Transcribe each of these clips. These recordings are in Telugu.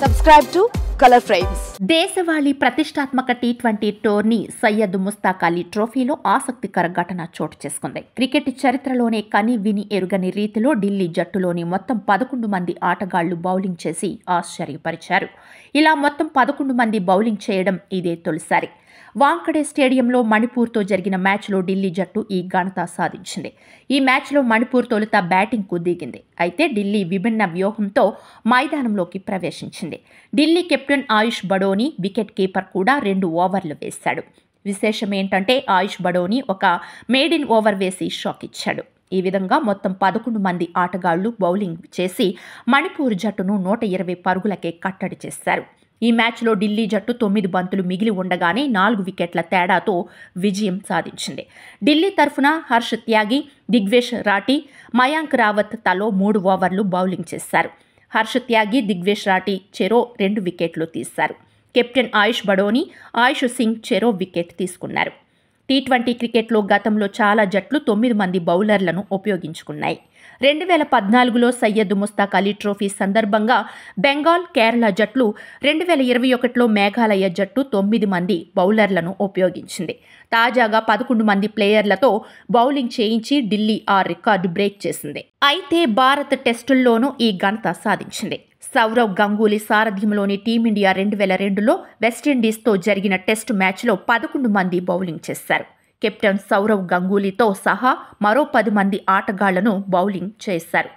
Subscribe to Color Frames. దేశవాళీ ప్రతిష్టాత్మక టీ20 టోర్నీ సయ్యద్ ముస్తాక్ అలీ ట్రోఫీలో ఆసక్తికర ఘటన చోటు చేసుకుంది. క్రికెట్ చరిత్రలోనే కని విని ఎరుగని రీతిలో ఢిల్లీ జట్టులోని మొత్తం 11 మంది ఆటగాళ్లు బౌలింగ్ చేసి ఆశ్చర్యపరిచారు. ఇలా మొత్తం 11 మంది బౌలింగ్ చేయడం ఇదే తొలిసారి. వాంఖడే స్టేడియంలో మణిపూర్తో జరిగిన మ్యాచ్లో ఢిల్లీ జట్టు ఈ ఘనత సాధించింది. ఈ మ్యాచ్లో మణిపూర్ తొలుత బ్యాటింగ్కు దిగింది. అయితే ఢిల్లీ విభిన్న వ్యూహంతో మైదానంలోకి ప్రవేశించింది. ఢిల్లీ కెప్టెన్ ఆయుష్ బడోని, వికెట్ కీపర్ కూడా 2 ఓవర్లు వేశాడు. విశేషం ఏంటంటే ఆయుష్ బడోని ఒక మేడిన్ ఓవర్ వేసి షాక్ ఇచ్చాడు. ఈ విధంగా మొత్తం 11 మంది ఆటగాళ్లు బౌలింగ్ చేసి మణిపూర్ జట్టును 120 పరుగులకే కట్టడి చేశారు. ఈ మ్యాచ్లో ఢిల్లీ జట్టు 9 బంతులు మిగిలి ఉండగానే 4 వికెట్ల తేడాతో విజయం సాధించింది. ఢిల్లీ తరఫున హర్ష్ త్యాగి, దిగ్వేష్ రాఠీ, మయాంక్ రావత్ తలో 3 ఓవర్లు బౌలింగ్ చేశారు. హర్ష్ త్యాగి, దిగ్వేష్ రాఠీ చెరో 2 వికెట్లు తీశారు. కెప్టెన్ ఆయుష్ బడోని, ఆయుష్ సింగ్ చెరో వికెట్ తీసుకున్నారు. టీ20 క్రికెట్లో గతంలో చాలా జట్లు 9 మంది బౌలర్లను ఉపయోగించుకున్నాయి. 2014లో సయ్యద్ ముస్తాక్ అలీ ట్రోఫీ సందర్భంగా బెంగాల్, కేరళ జట్లు, 2021లో మేఘాలయ జట్టు 9 మంది బౌలర్లను ఉపయోగించింది. తాజాగా 11 మంది ప్లేయర్లతో బౌలింగ్ చేయించి ఢిల్లీ ఆ రికార్డు బ్రేక్ చేసింది. అయితే భారత్ టెస్టుల్లోనూ ఈ ఘనత సాధించింది. సౌరవ్ గంగూలీ సారథ్యంలోని టీమిండియా 2002లో వెస్టిండీస్తో జరిగిన టెస్టు మ్యాచ్లో 11 మంది బౌలింగ్ చేశారు. కెప్టెన్ సౌరవ్ గంగూలీతో సహా మరో 10 మంది ఆటగాళ్లను బౌలింగ్ చేశారు.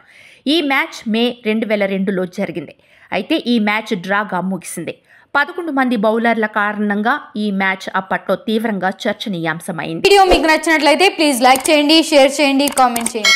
ఈ మ్యాచ్ మే 2002లో జరిగింది. అయితే ఈ మ్యాచ్ డ్రాగా ముగిసింది. 11 మంది బౌలర్ల కారణంగా ఈ మ్యాచ్ అప్పట్లో తీవ్రంగా చర్చనీయాంశమైంది. వీడియో మీకు నచ్చినట్లయితే ప్లీజ్ లైక్ చేయండి, షేర్ చేయండి, కామెంట్ చేయండి.